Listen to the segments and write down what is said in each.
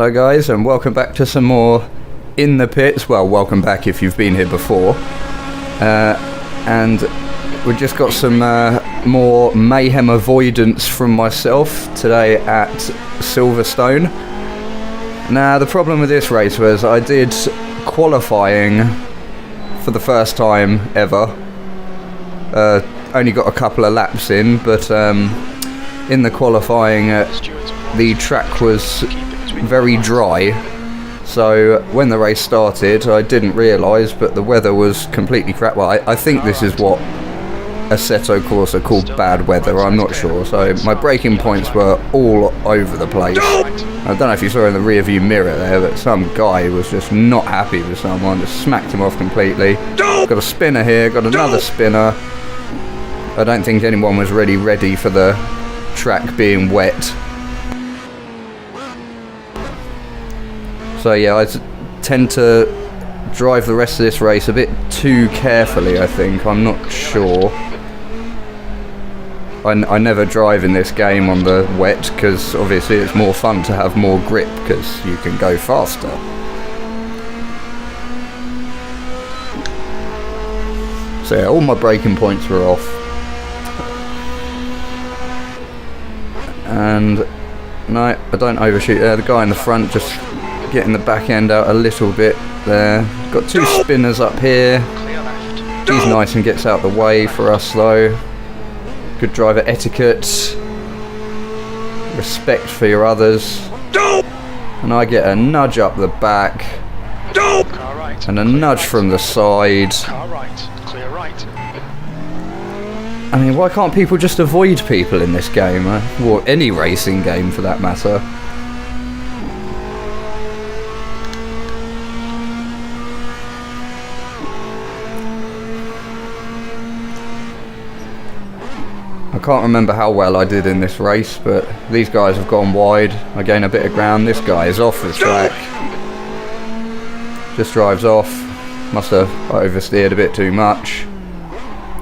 Hello guys, and welcome back to some more In the Pits. Well, welcome back if you've been here before. And we've just got some more mayhem avoidance from myself today at Silverstone. Now, the problem with this race was I did qualifying for the first time ever. Only got a couple of laps in, but in the qualifying the track was very dry, so when the race started I didn't realise, but the weather was completely crap. Well, I think this is what Assetto Corsa called bad weather, I'm not sure, so my braking points were all over the place. I don't know if you saw in the rear view mirror there, but some guy was just not happy with someone, just smacked him off completely. Got a spinner here, got another spinner. I don't think anyone was really ready for the track being wet. So yeah, I tend to drive the rest of this race a bit too carefully, I think. I'm not sure. I never drive in this game on the wet because obviously it's more fun to have more grip because you can go faster. So yeah, all my braking points were off. And no, I don't overshoot there. The guy in the front just getting the back end out a little bit there. Got two spinners up here. He's nice and gets out the way for us though. Good driver etiquette. Respect for your others. And I get a nudge up the back. And a nudge from the side. I mean, why can't people just avoid people in this game? Or any racing game for that matter. I can't remember how well I did in this race, but these guys have gone wide. I gain a bit of ground. This guy is off the track. Just drives off. Must have oversteered a bit too much.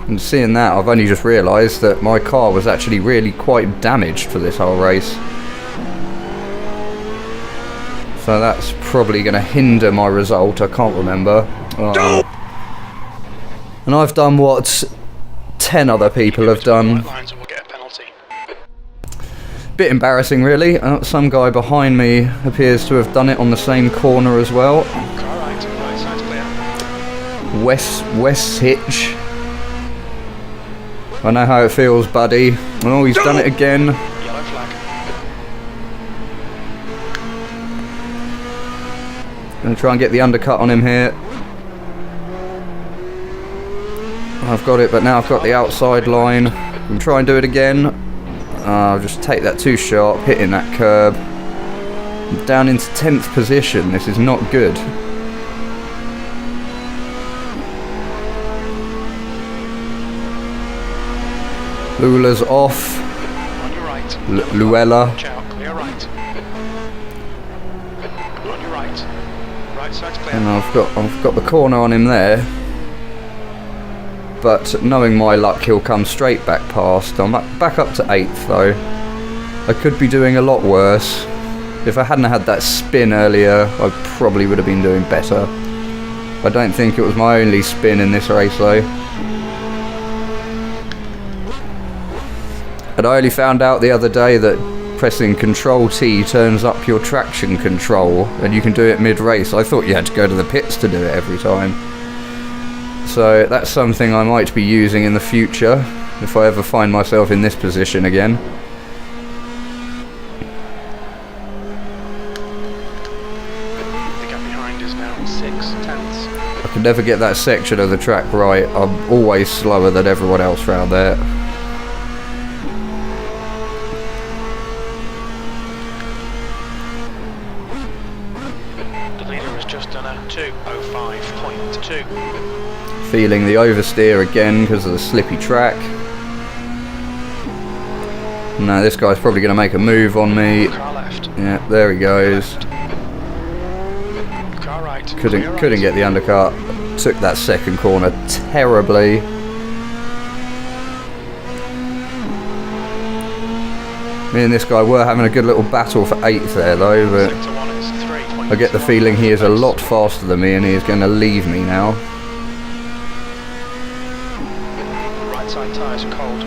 And seeing that, I've only just realised that my car was actually really quite damaged for this whole race. So that's probably going to hinder my result. I can't remember. And I've done what 10 other people have done. Bit embarrassing really. Some guy behind me appears to have done it on the same corner as well. West Hitch. I know how it feels, buddy. Oh, he's done it again. Yellow flag. Gonna try and get the undercut on him here. I've got it, but now I've got the outside line. I'm try and do it again. I'll just take that too sharp, hitting that curb. I'm down into 10th position. This is not good. Lula's off. On your right. Luella. Watch out, clear right. On your right. Right side's clear. And I've got the corner on him there. But knowing my luck, he'll come straight back past. I'm back up to 8th though. I could be doing a lot worse. If I hadn't had that spin earlier, I probably would have been doing better. I don't think it was my only spin in this race though. And I only found out the other day that pressing Control T turns up your traction control and you can do it mid-race. I thought you had to go to the pits to do it every time. So that's something I might be using in the future if I ever find myself in this position again. The gap behind is now 6/10. I can never get that section of the track right. I'm always slower than everyone else around there. Just done a 2:05.2. Feeling the oversteer again because of the slippy track. No, this guy's probably going to make a move on me. Car left. Yeah, there he goes. Car right. Couldn't get the undercut. Took that second corner terribly. Me and this guy were having a good little battle for 8th there though, but I get the feeling he is a lot faster than me and he is going to leave me now. Right side tyres are cold.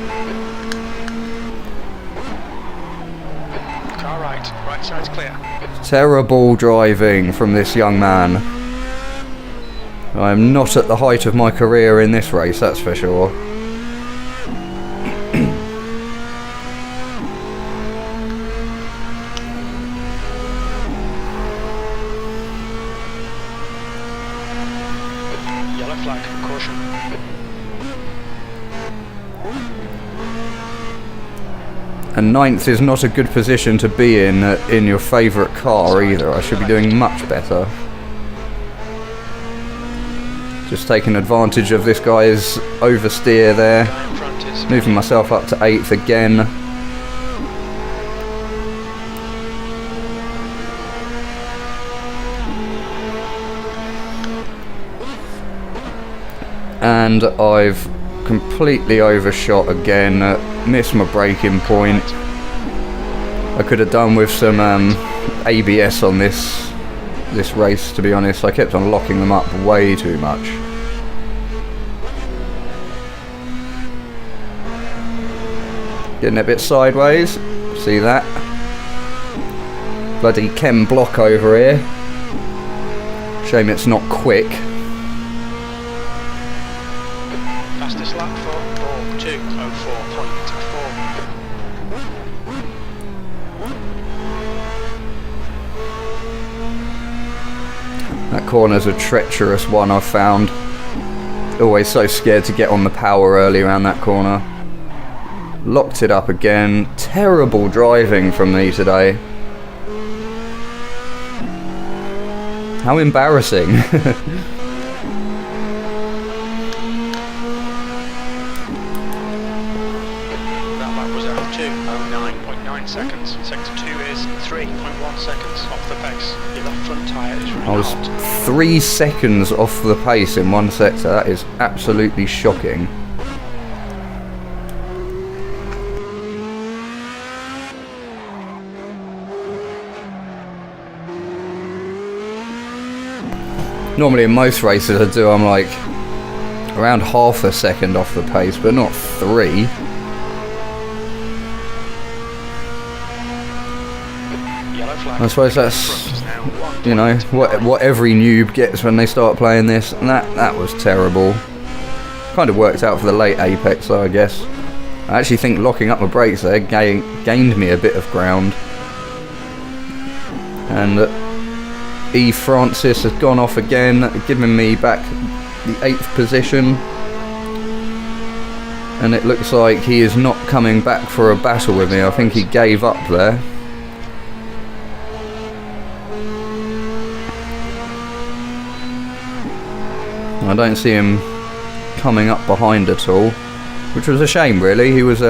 Car right side's clear. Terrible driving from this young man. I am not at the height of my career in this race, that's for sure. Yellow flag, caution. And 9th is not a good position to be in your favourite car either. I should be doing much better. Just taking advantage of this guy's oversteer there. Moving myself up to 8th again. And I've completely overshot again, missed my braking point. I could have done with some ABS on this race, to be honest. I kept on locking them up way too much. Getting a bit sideways, see that? Bloody chem block over here. Shame it's not quick. Fastest lap for 4204.4. That corner's a treacherous one, I've found. Always so scared to get on the power early around that corner. Locked it up again. Terrible driving from me today. How embarrassing. That lap was out 2:09.9 seconds. Sector 2 is 3.1 seconds off the pace. Your left front tyre is really I was hot. 3 seconds off the pace in one sector. That is absolutely shocking. Normally in most races I'm like around half a second off the pace, but not 3. I suppose that's, you know, what every noob gets when they start playing this, and that was terrible. Kind of worked out for the late apex though, I guess. I actually think locking up my brakes there gained me a bit of ground. And E. Francis has gone off again, giving me back the 8th position. And it looks like he is not coming back for a battle with me. I think he gave up there. I don't see him coming up behind at all, which was a shame really. He was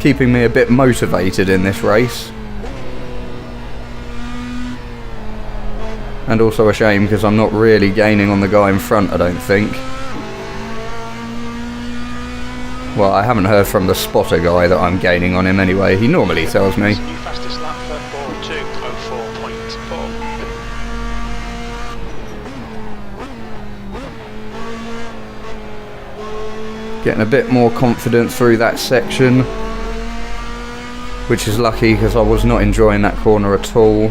keeping me a bit motivated in this race. And also a shame because I'm not really gaining on the guy in front, I don't think. Well, I haven't heard from the spotter guy that I'm gaining on him anyway. He normally tells me. New fastest lap for 42:04.4. Getting a bit more confident through that section, which is lucky because I was not enjoying that corner at all.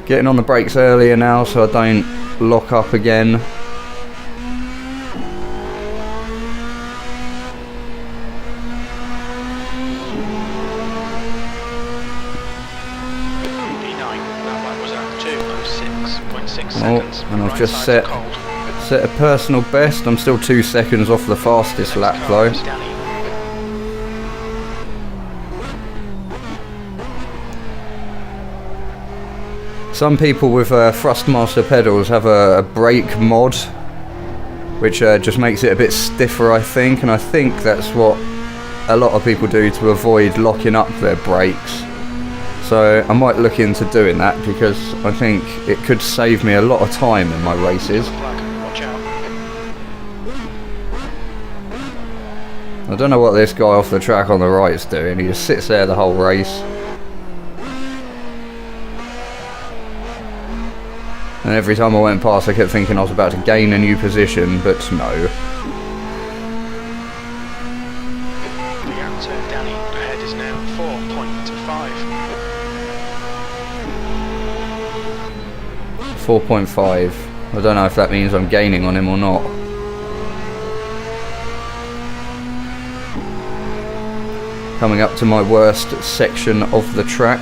Getting on the brakes earlier now so I don't lock up again. Oh, and I've just set a personal best. I'm still 2 seconds off the fastest lap though. Some people with Thrustmaster pedals have a brake mod, which just makes it a bit stiffer, I think, and I think that's what a lot of people do to avoid locking up their brakes. So I might look into doing that because I think it could save me a lot of time in my races. I don't know what this guy off the track on the right is doing. He just sits there the whole race. And every time I went past I kept thinking I was about to gain a new position, but no. The gap to Danny ahead is now 4.5. 4.5. I don't know if that means I'm gaining on him or not. Coming up to my worst section of the track.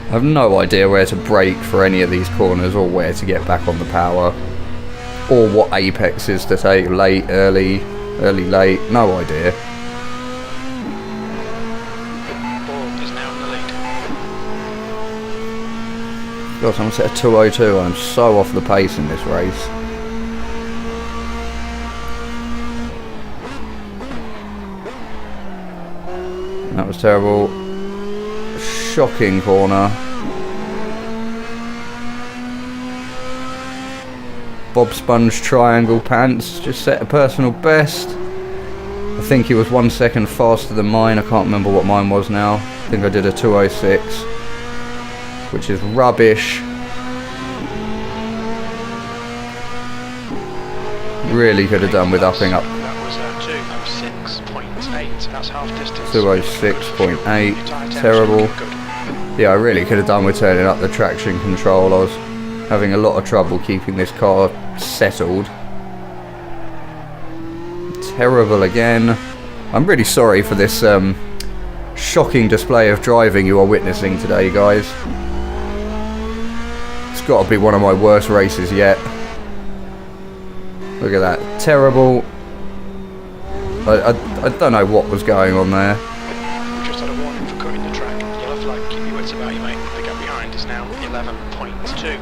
I have no idea where to brake for any of these corners or where to get back on the power. Or what apexes to take, late, early, late, no idea. Ball is now in the lead. God, I'm set a 2:02. I'm so off the pace in this race. That was terrible. Shocking corner. Bob Sponge triangle pants. Just set a personal best. I think he was 1 second faster than mine. I can't remember what mine was now. I think I did a 2:06. Which is rubbish. Really could have done with upping up. That was 2:06.8. That's half distance. 2:06.8. Your tyre temperature Terrible. looking good. Yeah, I really could have done with turning up the traction control. I was having a lot of trouble keeping this car settled. Terrible again. I'm really sorry for this shocking display of driving you are witnessing today, guys. It's got to be one of my worst races yet. Look at that. Terrible. I don't know what was going on there. We just had a warning for cutting the track. Yellow flag, keep your wits about you, mate. The gap behind is now 11.2.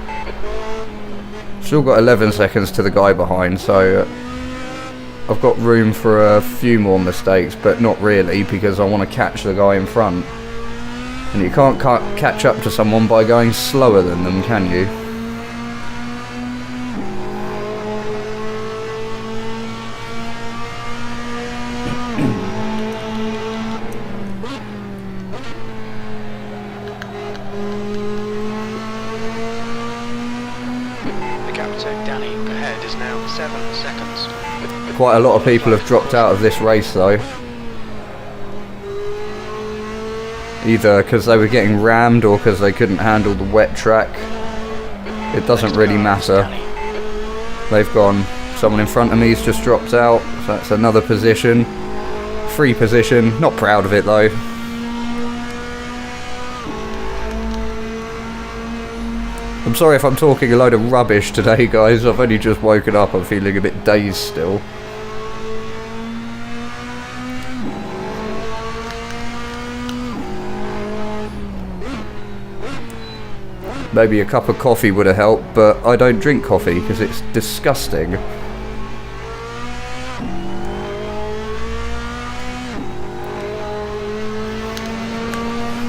Still got 11 seconds to the guy behind, so I've got room for a few more mistakes, but not really, because I want to catch the guy in front. And you can't catch up to someone by going slower than them, can you? Quite a lot of people have dropped out of this race though. Either because they were getting rammed or because they couldn't handle the wet track. It doesn't really matter. They've gone. Someone in front of me's just dropped out, so that's another position. Free position. Not proud of it though. I'm sorry if I'm talking a load of rubbish today, guys. I've only just woken up. I'm feeling a bit dazed still. Maybe a cup of coffee would have helped, but I don't drink coffee because it's disgusting.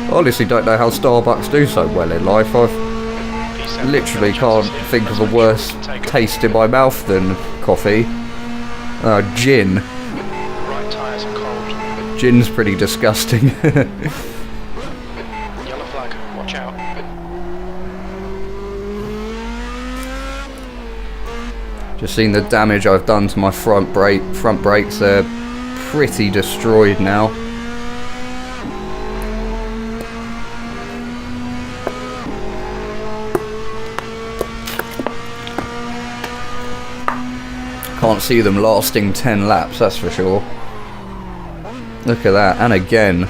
I honestly don't know how Starbucks do so well in life. I literally can't think of a worse taste in my mouth than coffee. Gin. Right tyres are cold. Gin's pretty disgusting. Yellow flag, watch out. Just seen the damage I've done to my front brakes. They're pretty destroyed now. Can't see them lasting 10 laps, that's for sure. Look at that, and again.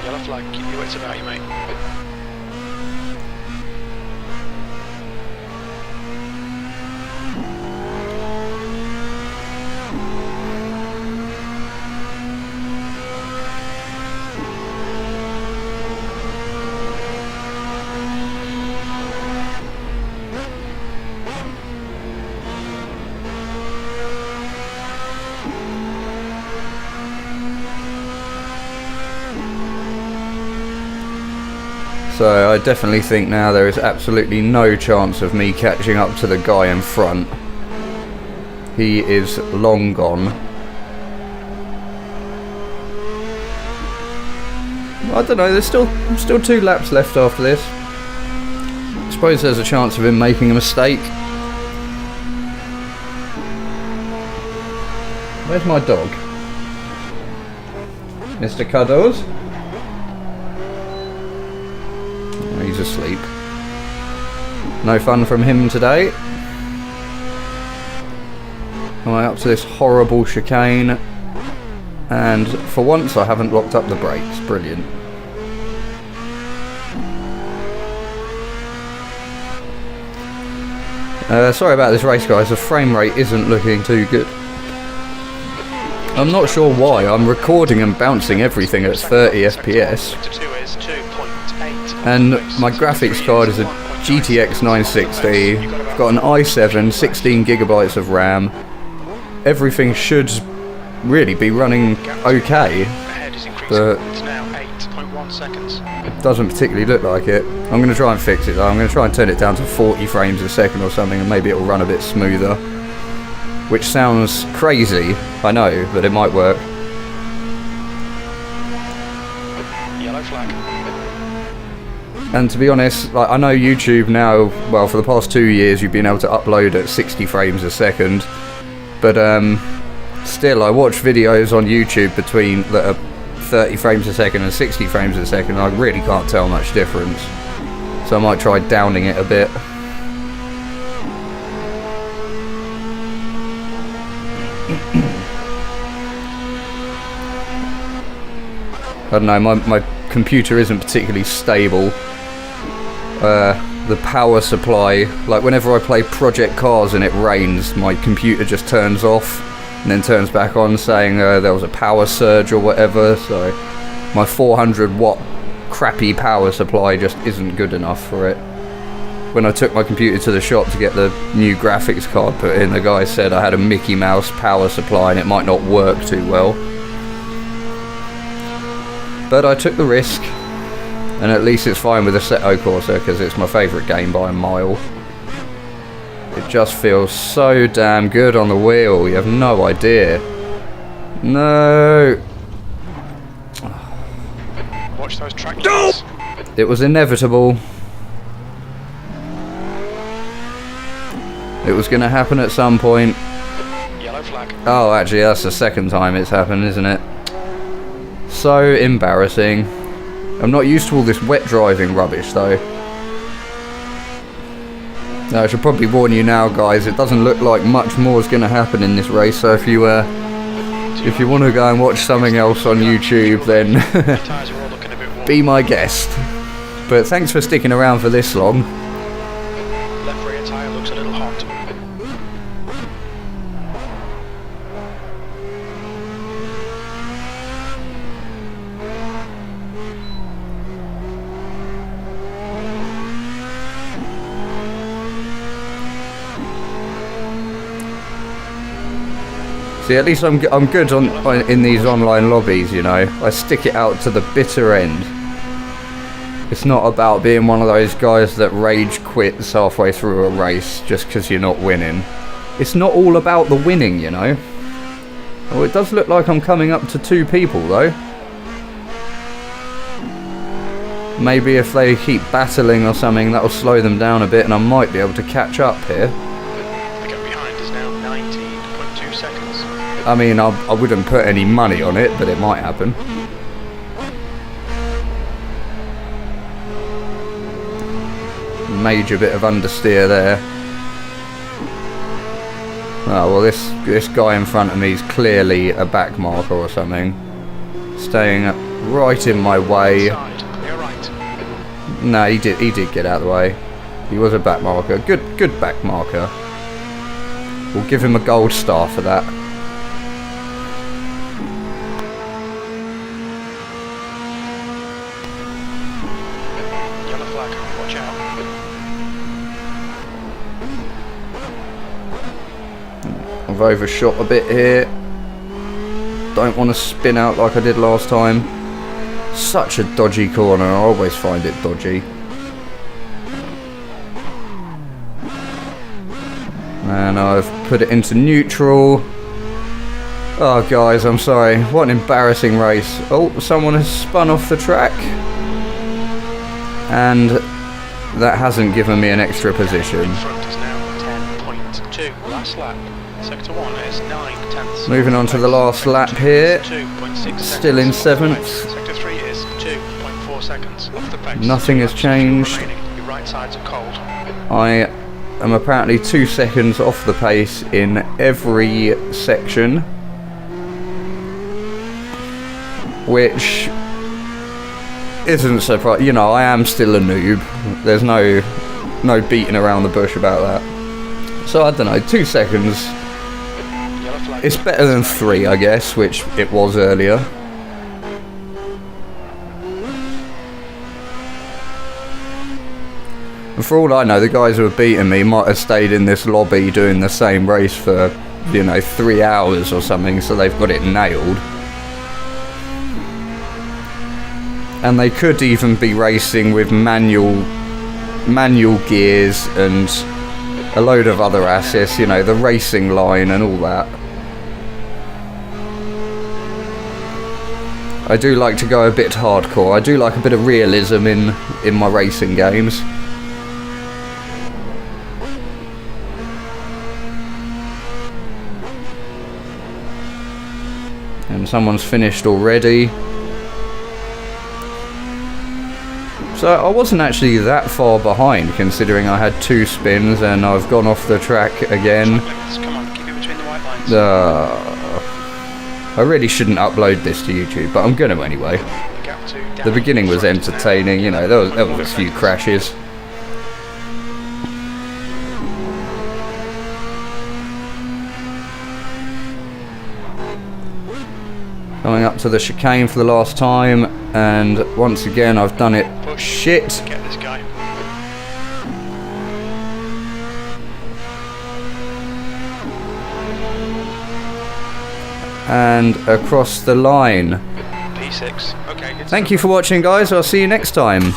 Yellow flag, keep your wits about you, mate. So I definitely think now there is absolutely no chance of me catching up to the guy in front. He is long gone. I don't know, there's still 2 laps left after this. suppose there's a chance of him making a mistake. Where's my dog? Mr. Cuddles? Oh, he's asleep. No fun from him today. Right, up to this horrible chicane. And for once I haven't locked up the brakes. Brilliant. Sorry about this race, guys. The frame rate isn't looking too good. I'm not sure why. I'm recording and bouncing everything at 30 FPS. And my graphics card is a GTX 960. I've got an i7, 16 gigabytes of RAM. Everything should really be running okay, but it doesn't particularly look like it. I'm going to try and fix it though. I'm going to try and turn it down to 40 frames a second or something, and maybe it'll run a bit smoother. Which sounds crazy, I know, but it might work. Yellow flag. And to be honest, like, I know YouTube now, well, for the past 2 years you've been able to upload at 60 frames a second, but still, I watch videos on YouTube between that are 30 frames a second and 60 frames a second, and I really can't tell much difference. So I might try downing it a bit. I don't know, my computer isn't particularly stable. The power supply, like whenever I play Project Cars and it rains, my computer just turns off and then turns back on saying there was a power surge or whatever, so my 400 watt crappy power supply just isn't good enough for it. When I took my computer to the shop to get the new graphics card put in, the guy said I had a Mickey Mouse power supply and it might not work too well. But I took the risk, and at least it's fine with Assetto Corsa because it's my favourite game by a mile. It just feels so damn good on the wheel, you have no idea. No! Watch those track lights. It was inevitable. It was going to happen at some point. Yellow flag. Oh, actually, that's the second time it's happened, isn't it? So embarrassing. I'm not used to all this wet driving rubbish, though. Now, I should probably warn you now, guys. It doesn't look like much more is going to happen in this race. So if you want to go and watch something else on YouTube, then be my guest. But thanks for sticking around for this long. Left rear tyre looks a little hot. See, at least I'm good in these online lobbies, you know. I stick it out to the bitter end. It's not about being one of those guys that rage quits halfway through a race just because you're not winning. It's not all about the winning, you know. Oh, it does look like I'm coming up to 2 people, though. Maybe if they keep battling or something, that'll slow them down a bit and I might be able to catch up here. The gap behind is now 19.2 seconds. I mean, I wouldn't put any money on it, but it might happen. Major bit of understeer there. Oh, well, this guy in front of me is clearly a back marker or something. Staying right in my way. Right. No, he did get out of the way. He was a back marker. Good back marker. We'll give him a gold star for that. Yellow flag. Watch out. I've overshot a bit here. Don't want to spin out like I did last time. Such a dodgy corner. I always find it dodgy. And I've put it into neutral. Oh guys, I'm sorry. What an embarrassing race. Oh, someone has spun off the track. And that hasn't given me an extra position. In front is now 10.2. Last lap. Sector 1 is 9/10. Moving on to the last lap here. 2.6 Still in seconds. 7th. Sector 3 is 2.4 seconds off the pace. Nothing has changed. Your right sides are cold. I am apparently 2 seconds off the pace in every section, which isn't surprising. You know, I am still a noob. There's no beating around the bush about that. So I don't know, 2 seconds. It's better than 3, I guess, which it was earlier. And for all I know, the guys who have beaten me might have stayed in this lobby doing the same race for, you know, 3 hours or something, so they've got it nailed. And they could even be racing with manual gears and a load of other assets, you know, the racing line and all that. I do like to go a bit hardcore. I do like a bit of realism in my racing games. And someone's finished already. So I wasn't actually that far behind, considering I had 2 spins and I've gone off the track again. Come on, keep it between the white lines. I really shouldn't upload this to YouTube, but I'm gonna anyway. The beginning was entertaining, you know, there was a few crashes. Coming up to the chicane for the last time, and once again I've done it shit. Get this guy. And across the line. P6. Okay. Thank you for watching, guys. I'll see you next time.